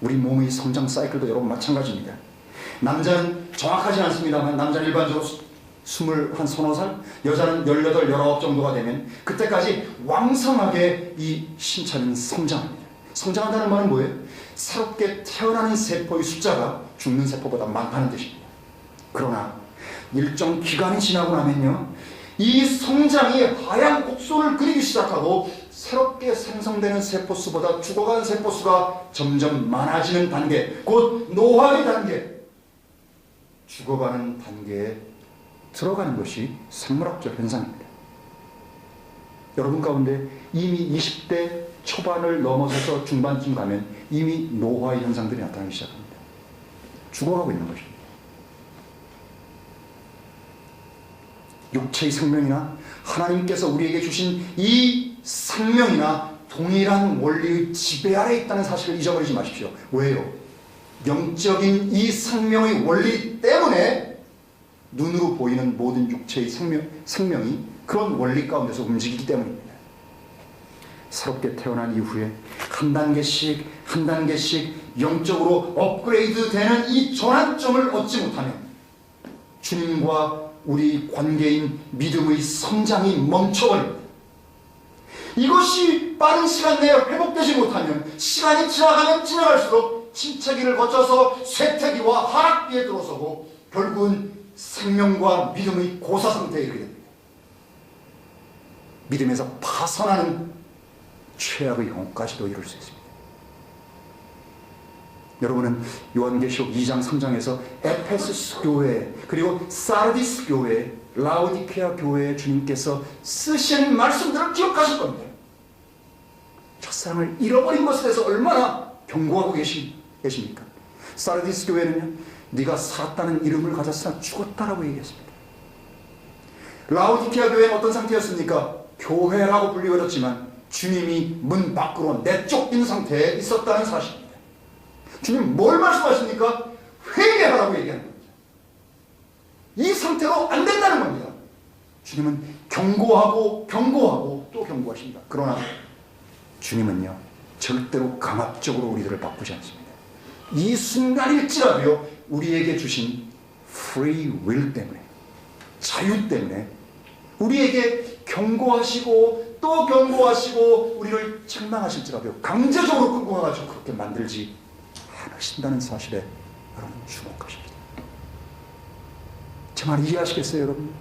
우리 몸의 성장 사이클도 여러분 마찬가지입니다. 남자는 정확하지 않습니다만 남자는 일반적으로 21~20살, 여자는 18, 19 정도가 되면 그때까지 왕성하게 이 신체는 성장합니다. 성장한다는 말은 뭐예요? 새롭게 태어나는 세포의 숫자가 죽는 세포보다 많다는 뜻입니다. 그러나 일정 기간이 지나고 나면요, 이 성장이 하얀 곡선을 그리기 시작하고 새롭게 생성되는 세포수보다 죽어간 세포수가 점점 많아지는 단계, 곧 노화의 단계, 죽어가는 단계에 들어가는 것이 생물학적 현상입니다. 여러분 가운데 이미 20대 초반을 넘어서서 중반쯤 가면 이미 노화의 현상들이 나타나기 시작합니다. 죽어가고 있는 것입니다. 육체의 생명이나 하나님께서 우리에게 주신 이 생명이나 동일한 원리의 지배 아래에 있다는 사실을 잊어버리지 마십시오. 왜요? 영적인 이 생명의 원리 때문에 눈으로 보이는 모든 육체의 생명이 그런 원리 가운데서 움직이기 때문입니다. 새롭게 태어난 이후에 한 단계씩 한 단계씩 영적으로 업그레이드 되는 이 전환점을 얻지 못하면 주님과 우리 관계인 믿음의 성장이 멈춰버립니다. 이것이 빠른 시간 내에 회복되지 못하면 시간이 지나가면 지나갈수록 침체기를 거쳐서 쇠퇴기와 하락기에 들어서고 결국은 생명과 믿음의 고사 상태에 이르게 됩니다. 믿음에서 파선하는 최악의 영혼까지도 이룰 수 있습니다. 여러분은 요한계시록 2장 3장에서 에페소스 교회 그리고 사르디스 교회, 라오디케아 교회에 주님께서 쓰신 말씀들을 기억하실 겁니다. 첫사랑을 잃어버린 것에 대해서 얼마나 경고하고 계십니까? 사르디스 교회는요, 네가 살았다는 이름을 가졌으나 죽었다라고 얘기했습니다. 라오디케아 교회는 어떤 상태였습니까? 교회라고 불리워졌지만 주님이 문 밖으로 내쫓긴 상태에 있었다는 사실입니다. 주님 뭘 말씀하십니까? 회개하라고 얘기하는 겁니다. 이 상태로 안 된다는 겁니다. 주님은 경고하고 또 경고하십니다. 그러나 주님은요, 절대로 강압적으로 우리들을 바꾸지 않습니다. 이 순간일지라도요, 우리에게 주신 free will 때문에, 자유 때문에 우리에게 경고하시고 또 경고하시고 우리를 책망하실지라도 강제적으로 끌고 가가지고 그렇게 만들지 않으신다는 사실에 여러분 주목하십니다. 제 말 이해하시겠어요, 여러분?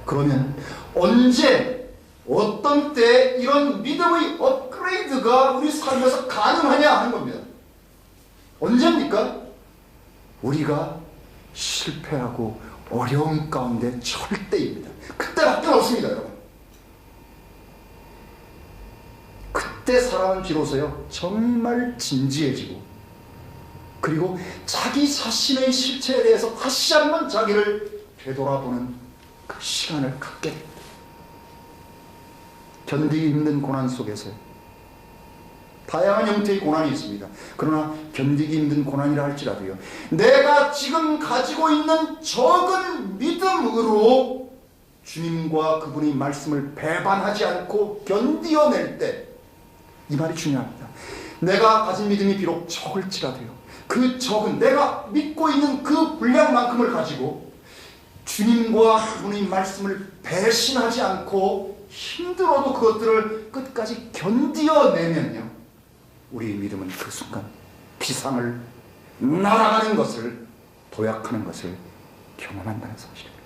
그러면 언제 어떤 때 이런 믿음의 업그레이드가 우리 삶에서 가능하냐 하는 겁니다. 언제입니까? 우리가 실패하고 어려운 가운데 절대입니다. 그때밖에 없습니다, 여러분. 그때 사람은 비로소요, 정말 진지해지고 그리고 자기 자신의 실체에 대해서 다시 한번 자기를 되돌아보는 그 시간을 갖게 됩니다. 견디기 힘든 고난 속에서요, 다양한 형태의 고난이 있습니다. 그러나 견디기 힘든 고난이라 할지라도요, 내가 지금 가지고 있는 적은 믿음으로 주님과 그분의 말씀을 배반하지 않고 견디어낼 때, 이 말이 중요합니다. 내가 가진 믿음이 비록 적을지라도요, 그 적은 내가 믿고 있는 그 분량만큼을 가지고 주님과 그분의 말씀을 배신하지 않고 힘들어도 그것들을 끝까지 견디어내면요, 우리의 믿음은 그 순간 비상을 날아가는 것을, 도약하는 것을 경험한다는 사실입니다.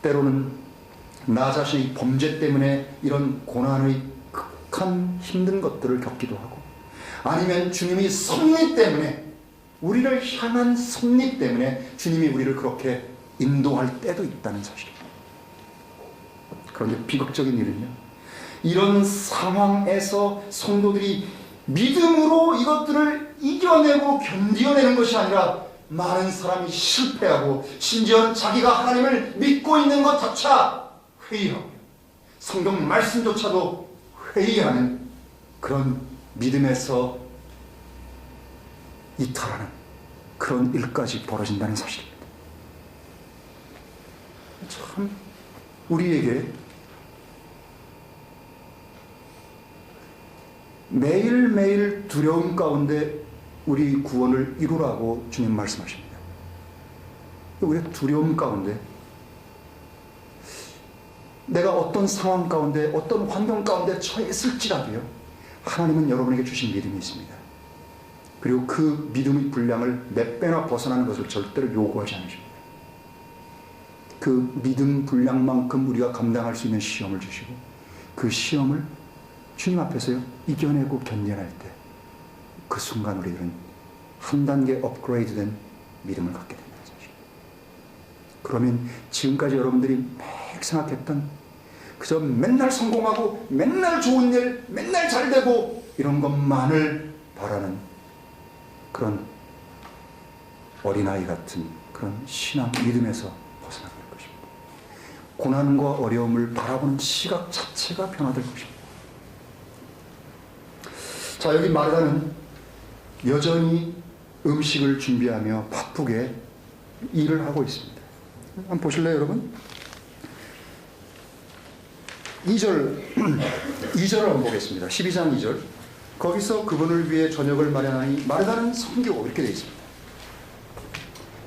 때로는 나 자신의 범죄 때문에 이런 고난의 극한 힘든 것들을 겪기도 하고, 아니면 주님의 섭리 때문에, 우리를 향한 섭리 때문에 주님이 우리를 그렇게 인도할 때도 있다는 사실입니다. 그런데 비극적인 일은요, 이런 상황에서 성도들이 믿음으로 이것들을 이겨내고 견디어내는 것이 아니라 많은 사람이 실패하고 심지어는 자기가 하나님을 믿고 있는 것조차 회의하고 성경 말씀조차도 회의하는 그런 믿음에서 이탈하는 그런 일까지 벌어진다는 사실입니다. 참 우리에게 매일매일 두려움 가운데 우리 구원을 이루라고 주님 말씀하십니다. 우리가 두려움 가운데, 내가 어떤 상황 가운데, 어떤 환경 가운데 처해 있을지라도요, 하나님은 여러분에게 주신 믿음이 있습니다. 그리고 그 믿음의 분량을 몇 배나 벗어나는 것을 절대로 요구하지 않으십니다. 그 믿음 분량만큼 우리가 감당할 수 있는 시험을 주시고, 그 시험을 주님 앞에서요 이겨내고 견뎌낼 때, 그 순간 우리들은 한 단계 업그레이드된 믿음을 갖게 된다는 사실입니다. 그러면 지금까지 여러분들이 매일 생각했던 그저 맨날 성공하고 맨날 좋은 일, 맨날 잘되고 이런 것만을 바라는 그런 어린아이 같은 그런 신앙, 믿음에서 벗어나게 될 것입니다. 고난과 어려움을 바라보는 시각 자체가 변화될 것입니다. 자, 여기 마르다는 여전히 음식을 준비하며 바쁘게 일을 하고 있습니다. 한번 보실래요, 여러분? 2절을 한번 보겠습니다. 12장 2절. 거기서 그분을 위해 저녁을 마련하니 마르다는 섬기고, 이렇게 되어 있습니다.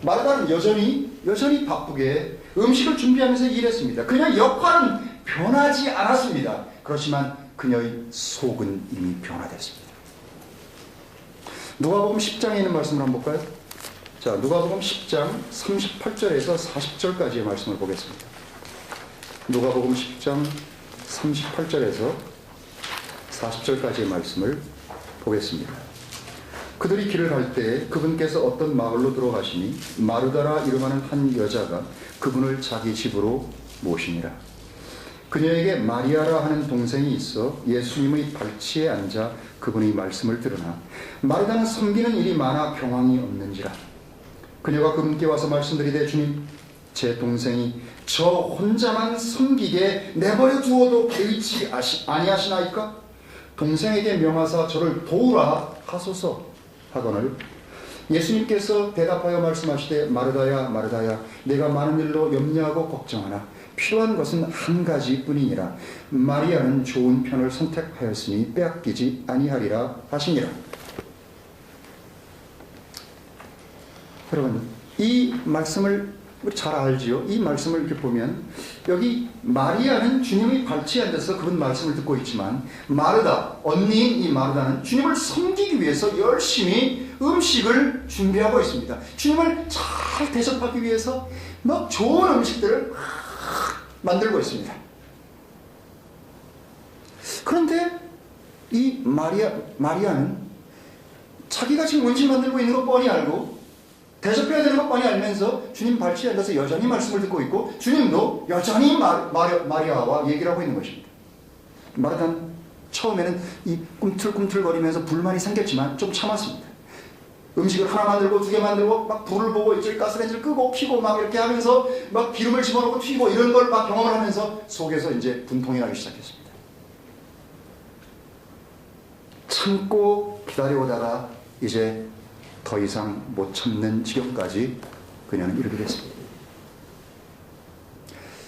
마르다는 여전히 바쁘게 음식을 준비하면서 일했습니다. 그녀의 역할은 변하지 않았습니다. 그렇지만 그녀의 속은 이미 변화됐습니다. 누가복음 10장에 있는 말씀을 한번 볼까요? 자, 누가복음 10장 38절에서 40절까지의 말씀을 보겠습니다. 누가복음 10장 38절에서 40절까지의 말씀을 보겠습니다. 그들이 길을 갈 때 그분께서 어떤 마을로 들어가시니 마르다라 이름하는 한 여자가 그분을 자기 집으로 모시니라. 그녀에게 마리아라 하는 동생이 있어 예수님의 발치에 앉아 그분의 말씀을 들으나 마르다는 섬기는 일이 많아 병황이 없는지라. 그녀가 그분께 와서 말씀드리되 주님, 제 동생이 저 혼자만 섬기게 내버려 두어도 개의치 아니하시나이까? 동생에게 명하사 저를 도우라 하소서 하거늘 예수님께서 대답하여 말씀하시되 마르다야 마르다야, 내가 많은 일로 염려하고 걱정하나 필요한 것은 한 가지뿐이니라. 마리아는 좋은 편을 선택하였으니 빼앗기지 아니하리라 하시니라. 여러분, 이 말씀을 우리 잘 알지요? 이 말씀을 이렇게 보면 여기 마리아는 주님의 발치에 앉아서 그분 말씀을 듣고 있지만 마르다, 언니인 이 마르다는 주님을 섬기기 위해서 열심히 음식을 준비하고 있습니다. 주님을 잘 대접하기 위해서 막 좋은 음식들을 만들고 있습니다. 그런데 이 마리아는 자기가 지금 음식 만들고 있는 거 뻔히 알고 대접해야 되는 것 뻔히 알면서 주님 발치에 앉아서 여전히 말씀을 듣고 있고 주님도 여전히 마리아와 얘기를 하고 있는 것입니다. 마르다는 처음에는 이 꿈틀꿈틀거리면서 불만이 생겼지만 좀 참았습니다. 음식을 하나 만들고 두 개 만들고 막 불을 보고 이쪽 가스레인지를 끄고 켜고 막 이렇게 하면서 막 기름을 집어넣고 튀고 이런 걸 막 경험을 하면서 속에서 이제 분통이 나기 시작했습니다. 참고 기다려오다가 이제 더 이상 못 참는 지경까지 그녀는 이르게 됐습니다.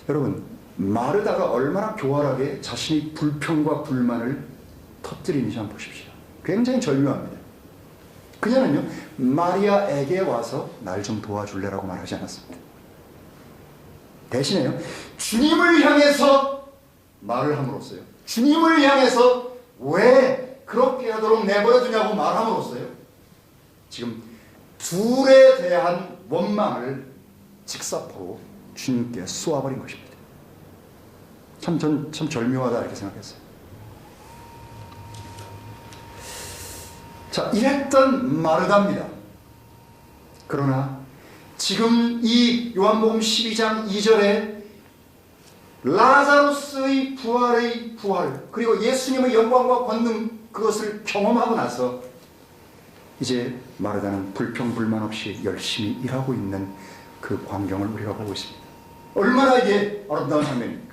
여러분, 마르다가 얼마나 교활하게 자신의 불평과 불만을 터뜨리는지 한번 보십시오. 굉장히 절묘합니다. 그녀는요, 마리아에게 와서 날 좀 도와줄래라고 말하지 않았습니다. 대신에요, 주님을 향해서 말을 함으로써요. 주님을 향해서 왜 그렇게 하도록 내버려 두냐고 말함으로써요. 지금 둘에 대한 원망을 직사포로 주님께 쏘아버린 것입니다. 참 절묘하다 이렇게 생각했어요. 자, 이랬던 마르다입니다. 그러나 지금 이 요한복음 12장 2절에 라자루스의 부활 그리고 예수님의 영광과 권능 그것을 경험하고 나서 이제 마르다는 불평불만 없이 열심히 일하고 있는 그 광경을 우리가 보고 있습니다. 얼마나 이게 아름다운 장면입니다.